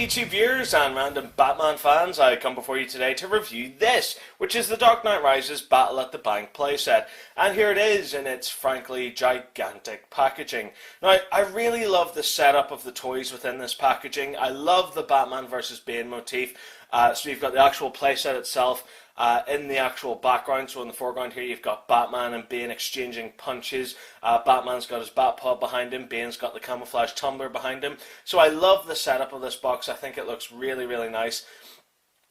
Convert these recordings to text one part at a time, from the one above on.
YouTube viewers and random Batman fans, I come before you today to review this, which is the Dark Knight Rises Battle at the Bank playset. And here it is in its frankly gigantic packaging. Now, I really love the setup of the toys within this packaging. I love the Batman vs. Bane motif. So you've got the actual playset itself in the actual background. So in the foreground here you've got Batman and Bane exchanging punches. Batman's got his bat pod behind him. Bane's got the camouflage tumbler behind him. So I love the setup of this box. I think it looks really, really nice.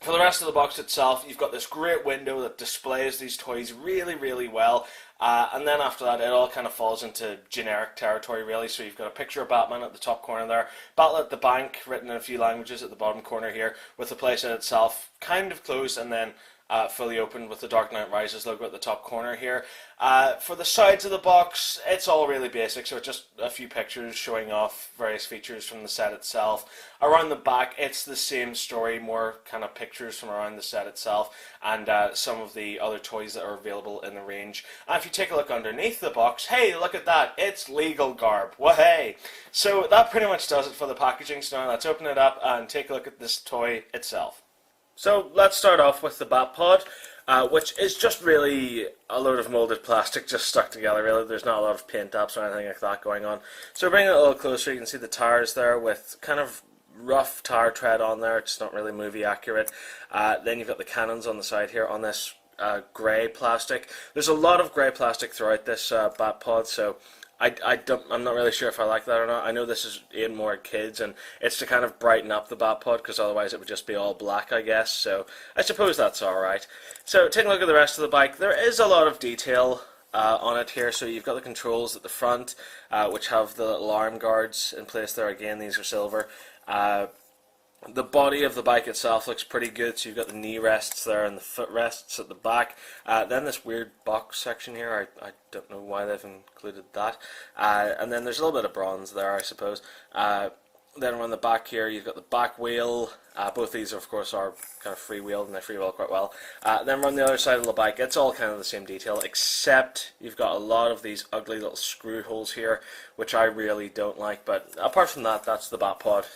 For the rest of the box itself, you've got this great window that displays these toys really, really well. And then after that, it all kind of falls into generic territory, really. So you've got a picture of Batman at the top corner there, Battle at the Bank written in a few languages at the bottom corner here, with the playset itself kind of closed and then fully open with the Dark Knight Rises logo at the top corner here. For the sides of the box, it's all really basic, so it's just a few pictures showing off various features from the set itself. Around the back, it's the same story, more kind of pictures from around the set itself and some of the other toys that are available in the range. And if you take a look underneath the box, hey, look at that, it's legal garb, wahey! So that pretty much does it for the packaging, so now let's open it up and take a look at this toy itself. So let's start off with the bat pod, which is just really a load of molded plastic just stuck together, really. There's not a lot of paint apps or anything like that going on. So bringing it a little closer, you can see the tires there with kind of rough tire tread on there. It's not really movie accurate. Then you've got the cannons on the side here on this grey plastic. There's a lot of grey plastic throughout this bat pod, so I'm not really sure if I like that or not. I know this is aimed more at kids, and it's to kind of brighten up the bat pod, because otherwise it would just be all black, I guess. So I suppose that's alright. So taking a look at the rest of the bike, there is a lot of detail on it here. So you've got the controls at the front, which have the little arm guards in place there. Again, these are silver. The body of the bike itself looks pretty good, so you've got the knee rests there and the foot rests at the back. Then this weird box section here, I don't know why they've included that. And then there's a little bit of bronze there, I suppose. Then around the back here, you've got the back wheel. Both these, of course, are kind of free-wheeled, and they free-wheel quite well. Then around the other side of the bike, it's all kind of the same detail, except you've got a lot of these ugly little screw holes here, which I really don't like. But apart from that, that's the bat pod.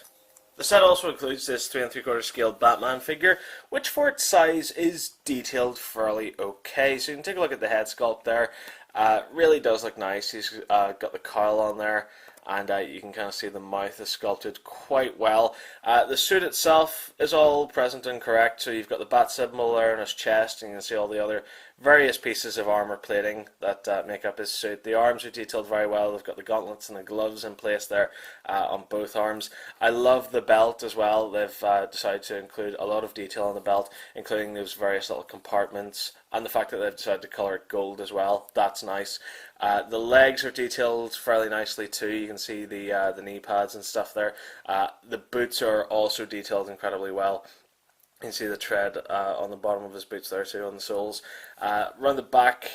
The set also includes this 3 3/4 scale Batman figure, which for its size is detailed fairly okay. So you can take a look at the head sculpt there. Really does look nice. He's got the cowl on there, and you can kind of see the mouth is sculpted quite well. The suit itself is all present and correct, so you've got the bat symbol there on his chest, and you can see all the other various pieces of armor plating that make up his suit. The arms are detailed very well. They've got the gauntlets and the gloves in place there on both arms. I love the belt as well. They've decided to include a lot of detail on the belt, including those various little compartments, and the fact that they've decided to colour it gold as well. That's nice. The legs are detailed fairly nicely too. You can see the knee pads and stuff there. The boots are also detailed incredibly well. You can see the tread on the bottom of his boots there too, on the soles. Around the back,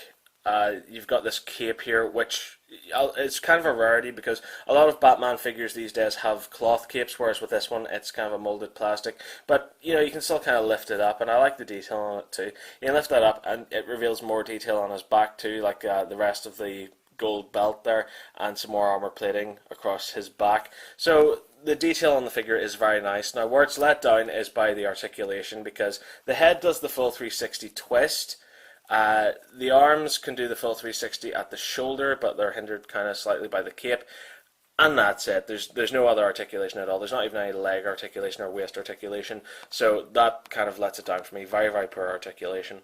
you've got this cape here, which it's kind of a rarity because a lot of Batman figures these days have cloth capes, whereas with this one it's kind of a molded plastic. But you know, you can still kind of lift it up, and I like the detail on it too. You can lift that up and it reveals more detail on his back too, like the rest of the gold belt there, and some more armor plating across his back. So the detail on the figure is very nice. Now where it's let down is by the articulation, because the head does the full 360 twist. The arms can do the full 360 at the shoulder, but they're hindered kind of slightly by the cape. And that's it. There's no other articulation at all. There's not even any leg articulation or waist articulation. So that kind of lets it down for me. Very, very poor articulation.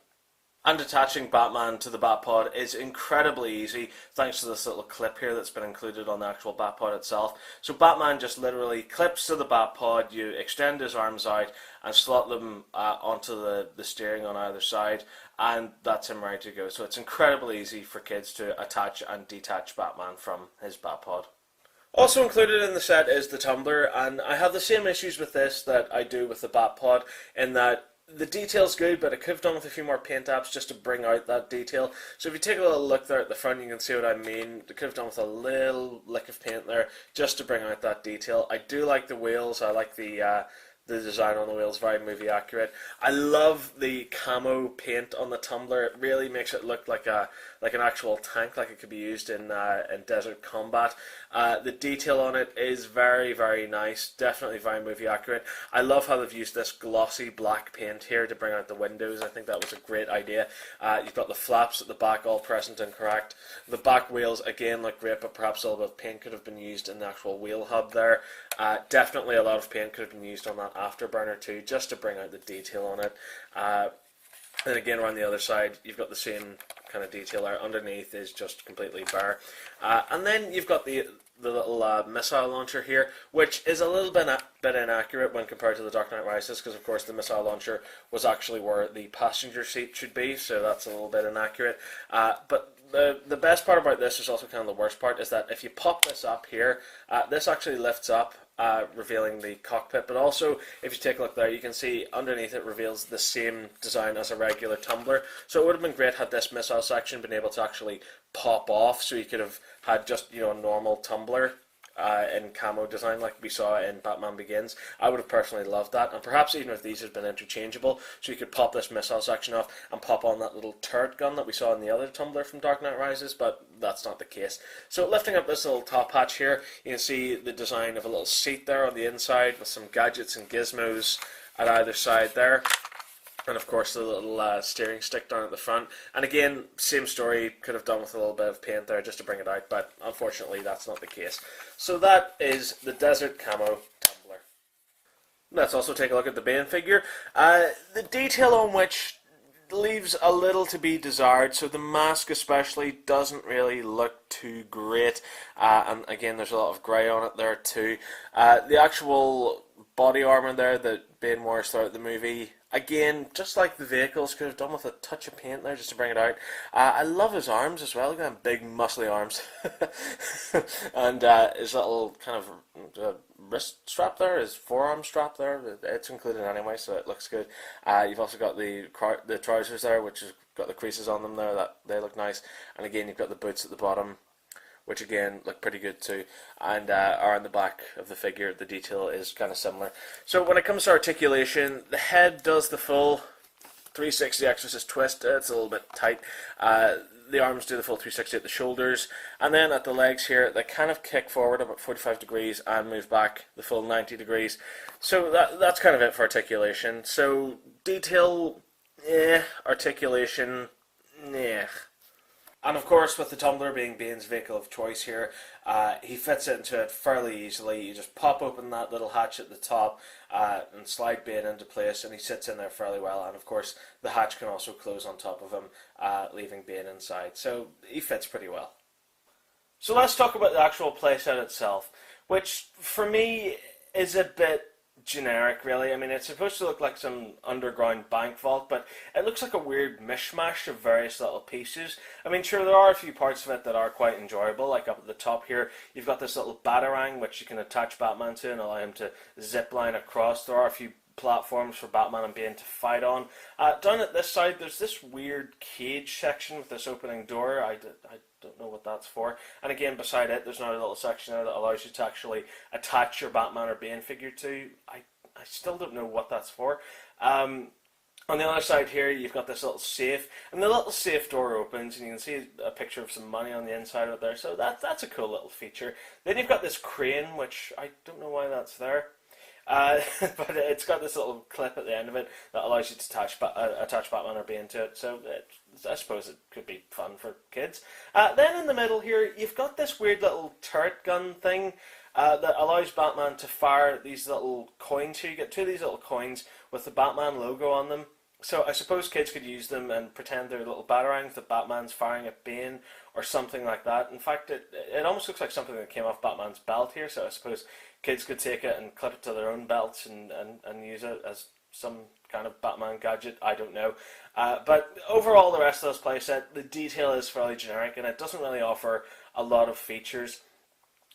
And attaching Batman to the Batpod is incredibly easy thanks to this little clip here that's been included on the actual Batpod itself. So Batman just literally clips to the Batpod, you extend his arms out and slot them onto the steering on either side, and that's him ready to go. So it's incredibly easy for kids to attach and detach Batman from his Batpod. Also included in the set is the tumbler, and I have the same issues with this that I do with the Batpod, in that the detail's good, but I could have done with a few more paint apps just to bring out that detail. So if you take a little look there at the front, you can see what I mean. I could have done with a little lick of paint there just to bring out that detail. I do like the wheels. I like the the design on the wheels, very movie accurate. I love the camo paint on the tumbler. It really makes it look like an actual tank, like it could be used in desert combat. The detail on it is very, very nice. Definitely very movie accurate. I love how they've used this glossy black paint here to bring out the windows. I think that was a great idea. You've got the flaps at the back all present and correct. The back wheels again look great, but perhaps a little bit of paint could have been used in the actual wheel hub there. Definitely a lot of paint could have been used on that afterburner too, just to bring out the detail on it. And again, around the other side, you've got the same kind of detail there. Underneath is just completely bare. And then you've got the little missile launcher here, which is a little bit inaccurate when compared to the Dark Knight Rises, because of course the missile launcher was actually where the passenger seat should be, so that's a little bit inaccurate. But the best part about this is also kind of the worst part, is that if you pop this up here, this actually lifts up, revealing the cockpit, but also if you take a look there, you can see underneath it reveals the same design as a regular tumbler. So it would have been great had this missile section been able to actually pop off, so you could have had just, you know, a normal tumbler in camo design like we saw in Batman Begins. I would have personally loved that, and perhaps even if these had been interchangeable, so you could pop this missile section off and pop on that little turret gun that we saw in the other tumbler from Dark Knight Rises, but that's not the case. So lifting up this little top hatch here, you can see the design of a little seat there on the inside with some gadgets and gizmos at either side there. And of course the little steering stick down at the front. And again, same story, could have done with a little bit of paint there just to bring it out, but unfortunately that's not the case. So that is the Desert Camo Tumbler. Let's also take a look at the Bane figure. The detail on which leaves a little to be desired, so the mask especially doesn't really look too great, and again there's a lot of grey on it there too. The actual body armour there that Bane wears throughout the movie, again, just like the vehicles, could have done with a touch of paint there just to bring it out. I love his arms as well. Look at them big muscly arms. And his little kind of wrist strap there, his forearm strap there, it's included anyway, so it looks good. You've also got the trousers there, which has got the creases on them there, that they look nice. And again, you've got the boots at the bottom, which again look pretty good too, and are on the back of the figure. The detail is kind of similar. So when it comes to articulation, the head does the full 360 Exorcist twist. It's a little bit tight. The arms do the full 360 at the shoulders, and then at the legs here, they kind of kick forward about 45 degrees and move back the full 90 degrees. So that's kind of it for articulation. So detail, articulation, And of course, with the tumbler being Bane's vehicle of choice here, he fits into it fairly easily. You just pop open that little hatch at the top and slide Bane into place, and he sits in there fairly well. And of course, the hatch can also close on top of him, leaving Bane inside. So he fits pretty well. So let's talk about the actual playset itself, which for me is a bit generic, really. I mean, it's supposed to look like some underground bank vault, but it looks like a weird mishmash of various little pieces. I mean, sure, there are a few parts of it that are quite enjoyable, like up at the top here, you've got this little batarang which you can attach Batman to and allow him to zip line across. There are a few platforms for Batman and Bane to fight on. Down at this side, there's this weird cage section with this opening door. I don't know what that's for. And again, beside it, there's another little section there that allows you to actually attach your Batman or Bane figure to. I still don't know what that's for. On the other side here, you've got this little safe, and the little safe door opens, and you can see a picture of some money on the inside of it there. So that's a cool little feature. Then you've got this crane, which I don't know why that's there. But it's got this little clip at the end of it that allows you to attach Batman or Bane to it, so I suppose it could be fun for kids. Then in the middle here, you've got this weird little turret gun thing that allows Batman to fire these little coins here. You get two of these little coins with the Batman logo on them. So I suppose kids could use them and pretend they're little batarangs that Batman's firing at Bane or something like that. In fact, it almost looks like something that came off Batman's belt here, so I suppose kids could take it and clip it to their own belts and use it as some kind of Batman gadget. I don't know. But overall, the rest of this playset, the detail is fairly generic, and it doesn't really offer a lot of features.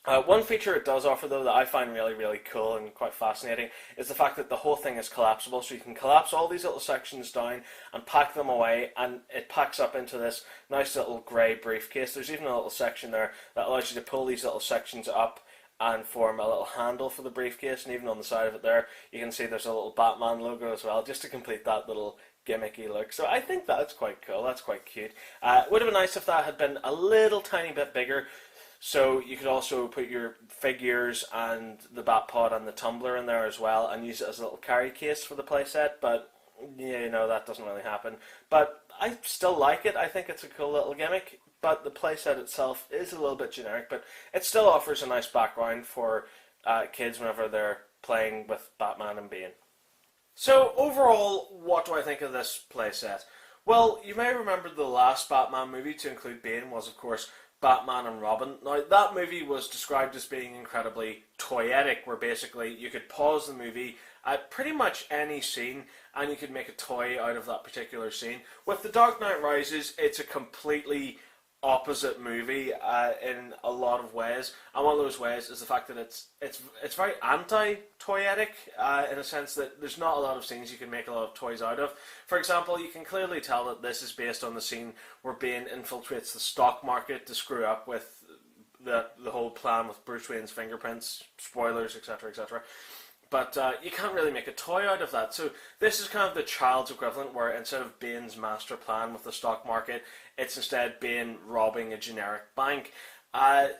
One feature it does offer, though, that I find really, really cool and quite fascinating is the fact that the whole thing is collapsible. So you can collapse all these little sections down and pack them away, and it packs up into this nice little grey briefcase. There's even a little section there that allows you to pull these little sections up and form a little handle for the briefcase, and even on the side of it there, you can see there's a little Batman logo as well, just to complete that little gimmicky look. So I think that's quite cool, that's quite cute. It would have been nice if that had been a little tiny bit bigger, so you could also put your figures and the bat pod and the tumbler in there as well, and use it as a little carry case for the playset, but yeah, you know, that doesn't really happen. But I still like it. I think it's a cool little gimmick, but the playset itself is a little bit generic, but it still offers a nice background for kids whenever they're playing with Batman and Bane. So overall, what do I think of this playset? Well, you may remember the last Batman movie to include Bane was, of course, Batman and Robin. Now, that movie was described as being incredibly toyetic, where basically you could pause the movie at pretty much any scene and you could make a toy out of that particular scene. With The Dark Knight Rises, it's a completely opposite movie in a lot of ways, and one of those ways is the fact that it's very anti-toyetic in a sense that there's not a lot of scenes you can make a lot of toys out of. For example, you can clearly tell that this is based on the scene where Bane infiltrates the stock market to screw up with the whole plan with Bruce Wayne's fingerprints, spoilers, etc., etc. But you can't really make a toy out of that. So this is kind of the child's equivalent, where instead of Bane's master plan with the stock market, it's instead Bane robbing a generic bank.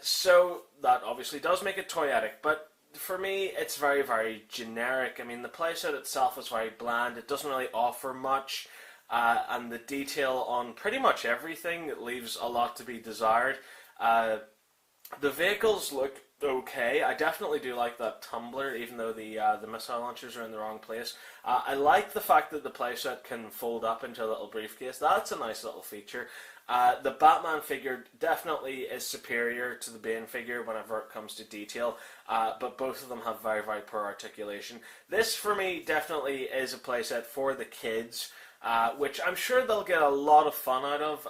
So that obviously does make it toyetic, but for me it's very, very generic. I mean, the playset itself is very bland. It doesn't really offer much, and the detail on pretty much everything leaves a lot to be desired. The vehicles look okay. I definitely do like that tumbler, even though the missile launchers are in the wrong place. I like the fact that the playset can fold up into a little briefcase. That's a nice little feature. The Batman figure definitely is superior to the Bane figure whenever it comes to detail, but both of them have very, very poor articulation. This, for me, definitely is a playset for the kids, which I'm sure they'll get a lot of fun out of,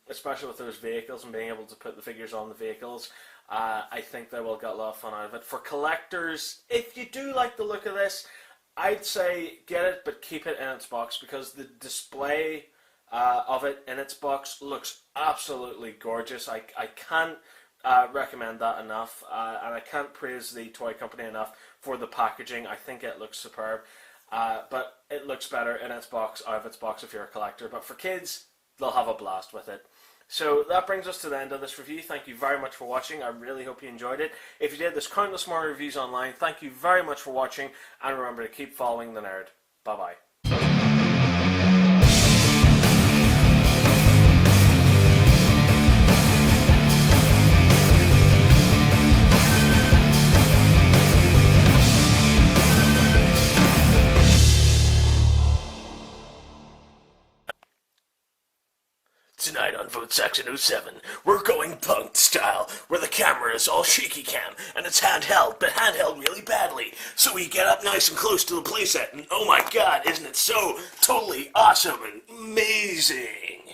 especially with those vehicles and being able to put the figures on the vehicles. I think they will get a lot of fun out of it. For collectors, if you do like the look of this, I'd say get it, but keep it in its box, because the display of it in its box looks absolutely gorgeous. I can't recommend that enough, and I can't praise the toy company enough for the packaging. I think it looks superb, but it looks better in its box, out of its box, if you're a collector. But for kids, they'll have a blast with it. So that brings us to the end of this review. Thank you very much for watching. I really hope you enjoyed it. If you did, there's countless more reviews online. Thank you very much for watching, and remember to keep following the nerd. Bye-bye. Tonight on Votesaxon07, we're going punk style, where the camera is all shaky cam, and it's handheld, but handheld really badly. So we get up nice and close to the playset, and oh my god, isn't it so totally awesome and amazing?